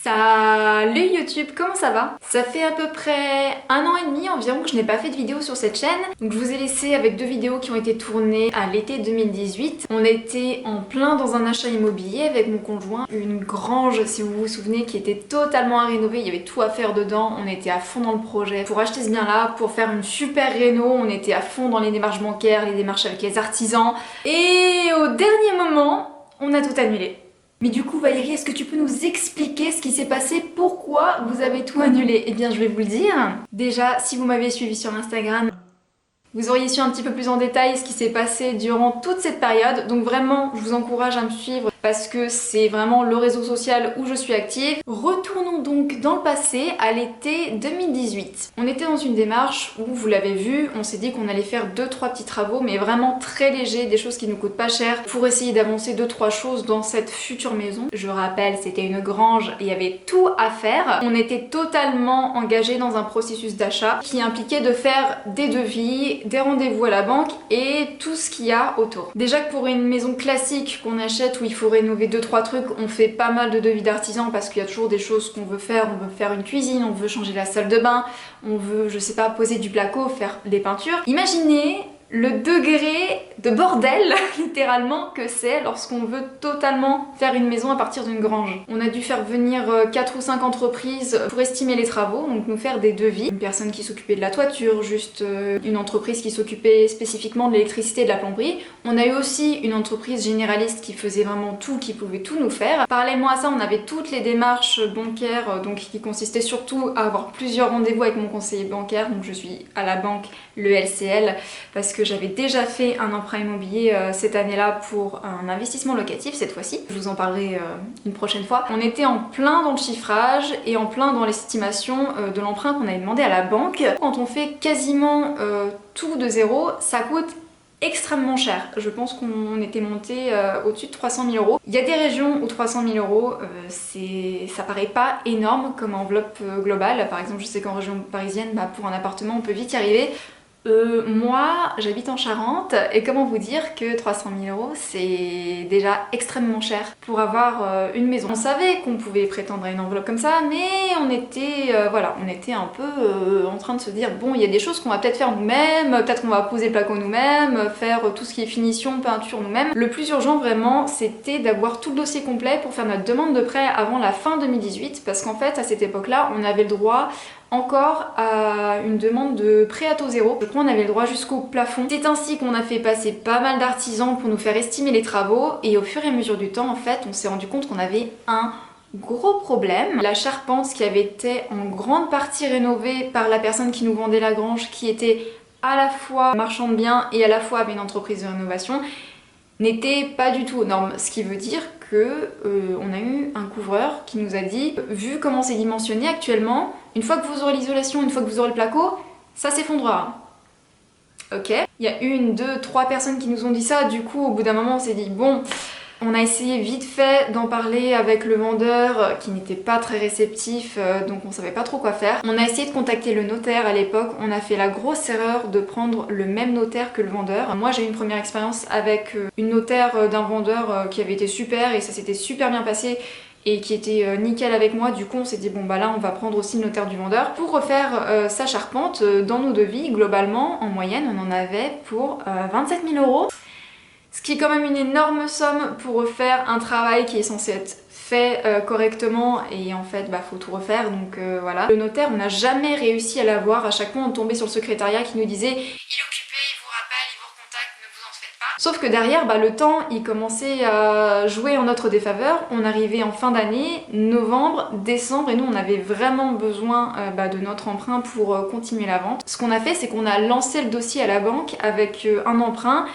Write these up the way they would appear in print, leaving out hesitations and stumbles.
Salut YouTube, comment ça va? Ça fait à peu près 1 an et demi environ que je n'ai pas fait de vidéo sur cette chaîne. Donc je vous ai laissé avec 2 vidéos qui ont été tournées à l'été 2018. On était en plein dans un achat immobilier avec mon conjoint. Une grange, si vous vous souvenez, qui était totalement à rénover. Il y avait tout à faire dedans. On était à fond dans le projet pour acheter ce bien-là, pour faire une super réno. On était à fond dans les démarches bancaires, les démarches avec les artisans. Et au dernier moment, on a tout annulé. Mais du coup Valérie, est-ce que tu peux nous expliquer ce qui s'est passé? Pourquoi vous avez tout annulé? Eh bien je vais vous le dire. Déjà, si vous m'avez suivi sur Instagram, vous auriez su un petit peu plus en détail ce qui s'est passé durant toute cette période. Donc vraiment, je vous encourage à me suivre parce que c'est vraiment le réseau social où je suis active. Retournons donc dans le passé, à l'été 2018. On était dans une démarche où, vous l'avez vu, on s'est dit qu'on allait faire 2-3 petits travaux, mais vraiment très légers, des choses qui nous coûtent pas cher, pour essayer d'avancer 2-3 choses dans cette future maison. Je rappelle, c'était une grange et il y avait tout à faire. On était totalement engagés dans un processus d'achat qui impliquait de faire des devis, des rendez-vous à la banque et tout ce qu'il y a autour. Déjà que pour une maison classique qu'on achète où il faut rénover 2-3 trucs, on fait pas mal de devis d'artisans parce qu'il y a toujours des choses qu'on veut faire. On veut faire une cuisine, on veut changer la salle de bain, on veut, je sais pas, poser du placo, faire des peintures. Imaginez le degré de bordel, littéralement, que c'est lorsqu'on veut totalement faire une maison à partir d'une grange. On a dû faire venir 4 ou 5 entreprises pour estimer les travaux, donc nous faire des devis. Une personne qui s'occupait de la toiture, juste une entreprise qui s'occupait spécifiquement de l'électricité et de la plomberie. On a eu aussi une entreprise généraliste qui faisait vraiment tout, qui pouvait tout nous faire. Parallèlement à ça, on avait toutes les démarches bancaires, donc qui consistaient surtout à avoir plusieurs rendez-vous avec mon conseiller bancaire. Donc je suis à la banque, le LCL, parce que j'avais déjà fait un emprunt immobilier cette année-là pour un investissement locatif cette fois-ci. Je vous en parlerai une prochaine fois. On était en plein dans le chiffrage et en plein dans l'estimation de l'emprunt qu'on avait demandé à la banque. Quand on fait quasiment tout de zéro, ça coûte extrêmement cher. Je pense qu'on était monté au-dessus de 300 000 euros. Il y a des régions où 300 000 euros, ça paraît pas énorme comme enveloppe globale. Par exemple, je sais qu'en région parisienne, pour un appartement, on peut vite y arriver. Moi, j'habite en Charente et comment vous dire que 300 000 euros c'est déjà extrêmement cher pour avoir une maison. On savait qu'on pouvait prétendre à une enveloppe comme ça, mais on était, voilà, on était un peu en train de se dire bon, il y a des choses qu'on va peut-être faire nous-mêmes, peut-être qu'on va poser le placo nous-mêmes, faire tout ce qui est finition, peinture nous-mêmes. Le plus urgent vraiment, c'était d'avoir tout le dossier complet pour faire notre demande de prêt avant la fin 2018, parce qu'en fait, à cette époque-là, on avait le droit encore à une demande de prêt à taux zéro. Je crois qu'on avait le droit jusqu'au plafond. C'est ainsi qu'on a fait passer pas mal d'artisans pour nous faire estimer les travaux et au fur et à mesure du temps, en fait, on s'est rendu compte qu'on avait un gros problème. La charpente qui avait été en grande partie rénovée par la personne qui nous vendait la grange, qui était à la fois marchand de biens et à la fois avait une entreprise de rénovation, n'était pas du tout aux normes. Ce qui veut dire que on a eu un couvreur qui nous a dit, vu comment c'est dimensionné actuellement, une fois que vous aurez l'isolation, une fois que vous aurez le placo, ça s'effondrera. Ok. Il y a 1, 2, 3 personnes qui nous ont dit ça, du coup au bout d'un moment on s'est dit bon, on a essayé vite fait d'en parler avec le vendeur qui n'était pas très réceptif, donc on savait pas trop quoi faire. On a essayé de contacter le notaire à l'époque, on a fait la grosse erreur de prendre le même notaire que le vendeur. Moi j'ai eu une première expérience avec une notaire d'un vendeur qui avait été super et ça s'était super bien passé et qui était nickel avec moi. Du coup on s'est dit bon bah là on va prendre aussi le notaire du vendeur pour refaire sa charpente. Dans nos devis globalement en moyenne on en avait pour 27 000 euros. Ce qui est quand même une énorme somme pour refaire un travail qui est censé être fait correctement et en fait faut tout refaire, donc voilà. Le notaire, on n'a jamais réussi à l'avoir, à chaque fois on tombait sur le secrétariat qui nous disait il est occupé, il vous rappelle, il vous recontacte, ne vous en faites pas. Sauf que derrière, le temps il commençait à jouer en notre défaveur, on arrivait en fin d'année, novembre, décembre, et nous on avait vraiment besoin de notre emprunt pour continuer la vente. Ce qu'on a fait, c'est qu'on a lancé le dossier à la banque avec un emprunt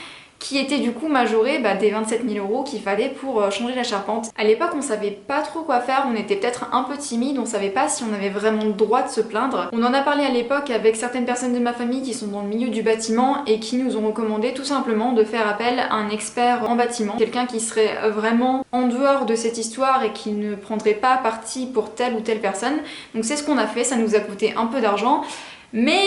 qui était du coup majoré des 27 000 euros qu'il fallait pour changer la charpente. À l'époque on savait pas trop quoi faire, on était peut-être un peu timide, on savait pas si on avait vraiment le droit de se plaindre. On en a parlé à l'époque avec certaines personnes de ma famille qui sont dans le milieu du bâtiment et qui nous ont recommandé tout simplement de faire appel à un expert en bâtiment, quelqu'un qui serait vraiment en dehors de cette histoire et qui ne prendrait pas parti pour telle ou telle personne. Donc c'est ce qu'on a fait, ça nous a coûté un peu d'argent, mais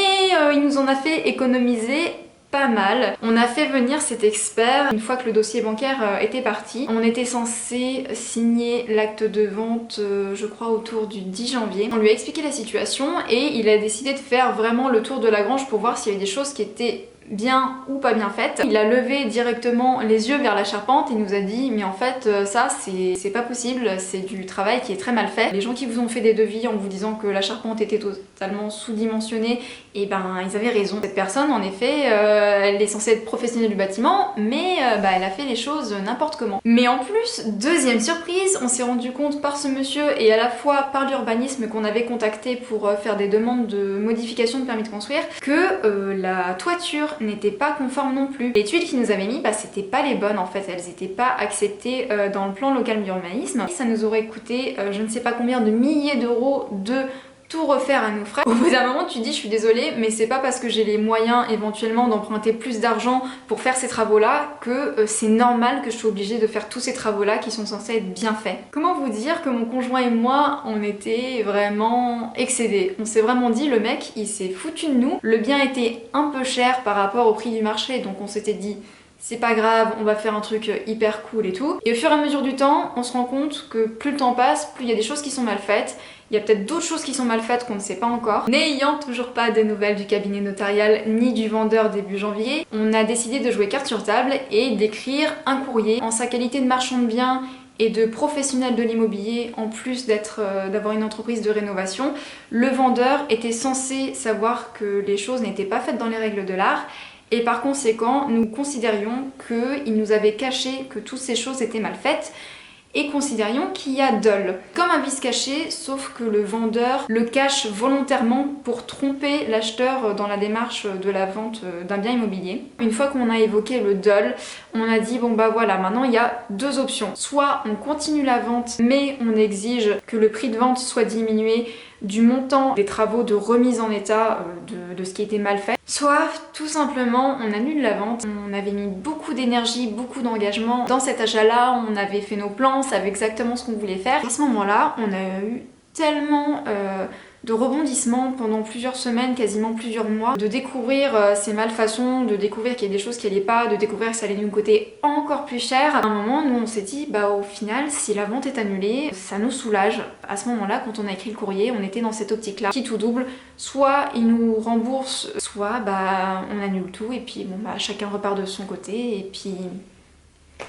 il nous en a fait économiser pas mal. On a fait venir cet expert une fois que le dossier bancaire était parti. On était censé signer l'acte de vente, je crois autour du 10 janvier. On lui a expliqué la situation et il a décidé de faire vraiment le tour de la grange pour voir s'il y avait des choses qui étaient bien ou pas bien faite. Il a levé directement les yeux vers la charpente et nous a dit mais en fait ça c'est pas possible, c'est du travail qui est très mal fait. Les gens qui vous ont fait des devis en vous disant que la charpente était totalement sous-dimensionnée, et ben ils avaient raison. Cette personne en effet elle est censée être professionnelle du bâtiment mais elle a fait les choses n'importe comment. Mais en plus, deuxième surprise, on s'est rendu compte par ce monsieur et à la fois par l'urbanisme qu'on avait contacté pour faire des demandes de modification de permis de construire que la toiture n'était pas conforme non plus. Les tuiles qu'ils nous avaient mis, c'était pas les bonnes en fait, elles n'étaient pas acceptées dans le plan local d'urbanisme. Ça nous aurait coûté je ne sais pas combien de milliers d'euros de tout refaire à nos frais. Au bout d'un moment tu te dis je suis désolée mais c'est pas parce que j'ai les moyens éventuellement d'emprunter plus d'argent pour faire ces travaux là que c'est normal que je suis obligée de faire tous ces travaux là qui sont censés être bien faits. Comment vous dire que mon conjoint et moi on était vraiment excédés. On s'est vraiment dit le mec il s'est foutu de nous, le bien était un peu cher par rapport au prix du marché donc on s'était dit c'est pas grave, on va faire un truc hyper cool et tout. Et au fur et à mesure du temps, on se rend compte que plus le temps passe, plus il y a des choses qui sont mal faites. Il y a peut-être d'autres choses qui sont mal faites qu'on ne sait pas encore. N'ayant toujours pas de nouvelles du cabinet notarial ni du vendeur début janvier, on a décidé de jouer carte sur table et d'écrire un courrier en sa qualité de marchand de biens et de professionnel de l'immobilier, en plus d'avoir une entreprise de rénovation. Le vendeur était censé savoir que les choses n'étaient pas faites dans les règles de l'art. Et par conséquent, nous considérions qu'il nous avait caché que toutes ces choses étaient mal faites et considérions qu'il y a dol. Comme un vice caché, sauf que le vendeur le cache volontairement pour tromper l'acheteur dans la démarche de la vente d'un bien immobilier. Une fois qu'on a évoqué le dol, on a dit bon voilà, maintenant il y a deux options. Soit on continue la vente mais on exige que le prix de vente soit diminué du montant des travaux de remise en état de ce qui était mal fait, soit tout simplement on annule la vente. On avait mis beaucoup d'énergie, beaucoup d'engagement dans cet achat-là, on avait fait nos plans, on savait exactement ce qu'on voulait faire. À ce moment-là, on a eu tellement de rebondissements pendant plusieurs semaines, quasiment plusieurs mois, de découvrir ces malfaçons, de découvrir qu'il y a des choses qui allaient pas, de découvrir que ça allait nous coûter encore plus cher. À un moment, nous on s'est dit, au final, si la vente est annulée, ça nous soulage. À ce moment-là, quand on a écrit le courrier, on était dans cette optique-là, qui tout double, soit ils nous remboursent, soit on annule tout, et puis chacun repart de son côté, et puis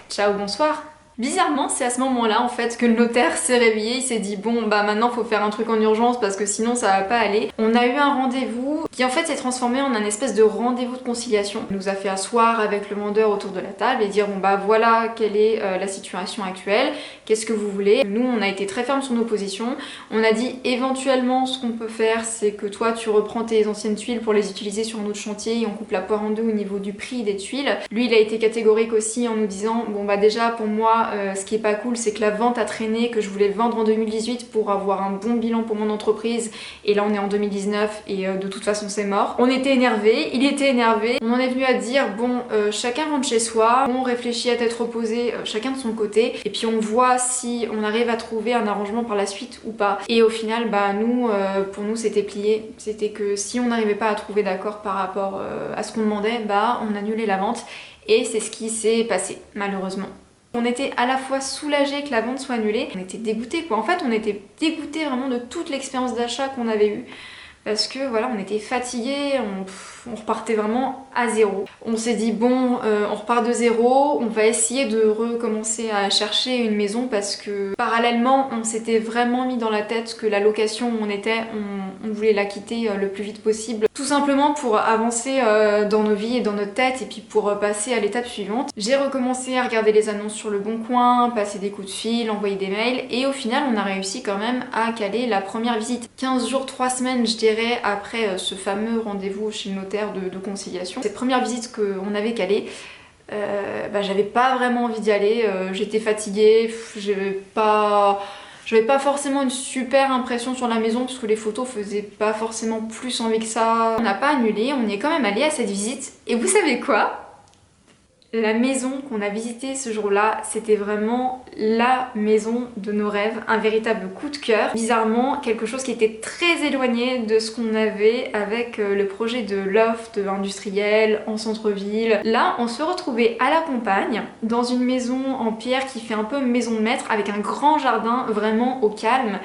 ciao, bonsoir. Bizarrement, c'est à ce moment-là en fait que le notaire s'est réveillé, il s'est dit bon maintenant faut faire un truc en urgence parce que sinon ça va pas aller. On a eu un rendez-vous qui en fait s'est transformé en un espèce de rendez-vous de conciliation. Il nous a fait asseoir avec le vendeur autour de la table et dire voilà quelle est la situation actuelle, qu'est-ce que vous voulez. Nous on a été très ferme sur nos positions, on a dit éventuellement ce qu'on peut faire c'est que toi tu reprends tes anciennes tuiles pour les utiliser sur un autre chantier et on coupe la poire en deux au niveau du prix des tuiles. Lui il a été catégorique aussi en nous disant déjà pour moi ce qui est pas cool c'est que la vente a traîné, que je voulais le vendre en 2018 pour avoir un bon bilan pour mon entreprise et là on est en 2019 et de toute façon c'est mort. On était énervés, il était énervé, on en est venu à dire chacun rentre chez soi, on réfléchit à tête reposée chacun de son côté et puis on voit si on arrive à trouver un arrangement par la suite ou pas. Et au final pour nous c'était plié, c'était que si on n'arrivait pas à trouver d'accord par rapport à ce qu'on demandait, on annulait la vente et c'est ce qui s'est passé malheureusement. On était à la fois soulagés que la vente soit annulée, on était dégoûtés quoi. En fait, on était dégoûtés vraiment de toute l'expérience d'achat qu'on avait eue. Parce que on était fatigués, on repartait vraiment à zéro. On s'est dit on repart de zéro, on va essayer de recommencer à chercher une maison parce que parallèlement on s'était vraiment mis dans la tête que la location où on était, on voulait la quitter le plus vite possible. Tout simplement pour avancer dans nos vies et dans notre tête et puis pour passer à l'étape suivante. J'ai recommencé à regarder les annonces sur le Bon Coin, passer des coups de fil, envoyer des mails et au final on a réussi quand même à caler la première visite. 15 jours, 3 semaines je dirais après ce fameux rendez-vous chez le notaire de conciliation. Cette première visite qu'on avait calée, j'avais pas vraiment envie d'y aller, j'étais fatiguée, j'avais pas forcément une super impression sur la maison parce que les photos faisaient pas forcément plus envie que ça. On n'a pas annulé, on y est quand même allé à cette visite et vous savez quoi ? La maison qu'on a visitée ce jour-là, c'était vraiment la maison de nos rêves, un véritable coup de cœur. Bizarrement, quelque chose qui était très éloigné de ce qu'on avait avec le projet de loft industriel en centre-ville. Là, on se retrouvait à la campagne, dans une maison en pierre qui fait un peu maison de maître, avec un grand jardin vraiment au calme,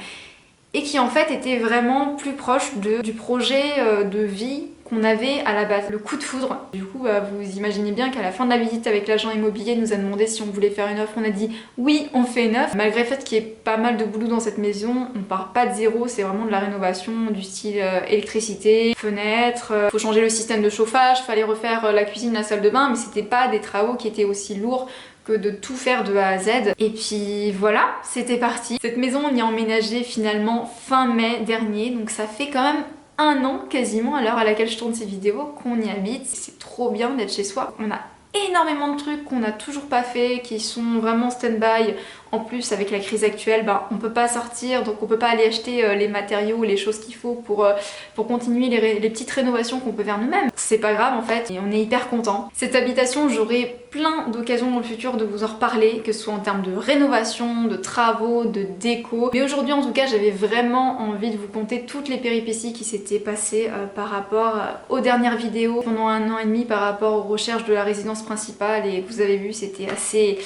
et qui en fait était vraiment plus proche du projet de vie qu'on avait à la base, le coup de foudre. Du coup, vous imaginez bien qu'à la fin de la visite avec l'agent immobilier, il nous a demandé si on voulait faire une offre. On a dit oui, on fait une offre. Malgré le fait qu'il y ait pas mal de boulot dans cette maison, on part pas de zéro, c'est vraiment de la rénovation du style électricité, fenêtres, faut changer le système de chauffage, fallait refaire la cuisine, la salle de bain, mais c'était pas des travaux qui étaient aussi lourds que de tout faire de A à Z. Et puis voilà, c'était parti. Cette maison, on y a emménagé finalement fin mai dernier, donc ça fait quand même un an quasiment à l'heure à laquelle je tourne ces vidéos qu'on y habite. C'est trop bien d'être chez soi. On a énormément de trucs qu'on n'a toujours pas fait, qui sont vraiment stand-by. En plus, avec la crise actuelle, on peut pas sortir, donc on peut pas aller acheter les matériaux, les choses qu'il faut pour continuer les petites rénovations qu'on peut faire nous-mêmes. C'est pas grave en fait, et on est hyper content. Cette habitation, j'aurai plein d'occasions dans le futur de vous en reparler, que ce soit en termes de rénovation, de travaux, de déco. Mais aujourd'hui, en tout cas, j'avais vraiment envie de vous conter toutes les péripéties qui s'étaient passées par rapport aux dernières vidéos pendant un an et demi par rapport aux recherches de la résidence principale, et vous avez vu, c'était assez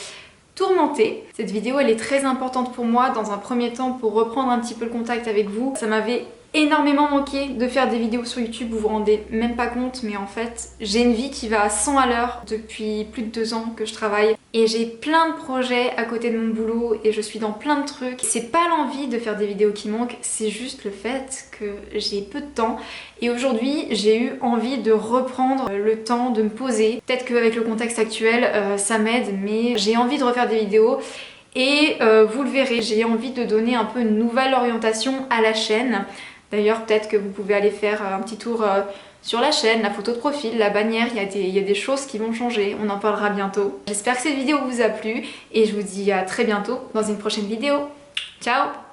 tourmentée. Cette vidéo elle est très importante pour moi dans un premier temps pour reprendre un petit peu le contact avec vous. Ça m'avait énormément manqué de faire des vidéos sur YouTube, vous vous rendez même pas compte, mais en fait j'ai une vie qui va à 100 à l'heure depuis plus de 2 ans que je travaille et j'ai plein de projets à côté de mon boulot et je suis dans plein de trucs. C'est pas l'envie de faire des vidéos qui manquent, c'est juste le fait que j'ai peu de temps et aujourd'hui j'ai eu envie de reprendre le temps de me poser. Peut-être qu'avec le contexte actuel ça m'aide, mais j'ai envie de refaire des vidéos. Et vous le verrez, j'ai envie de donner un peu une nouvelle orientation à la chaîne. D'ailleurs, peut-être que vous pouvez aller faire un petit tour sur la chaîne, la photo de profil, la bannière, il y a des choses qui vont changer, on en parlera bientôt. J'espère que cette vidéo vous a plu et je vous dis à très bientôt dans une prochaine vidéo. Ciao!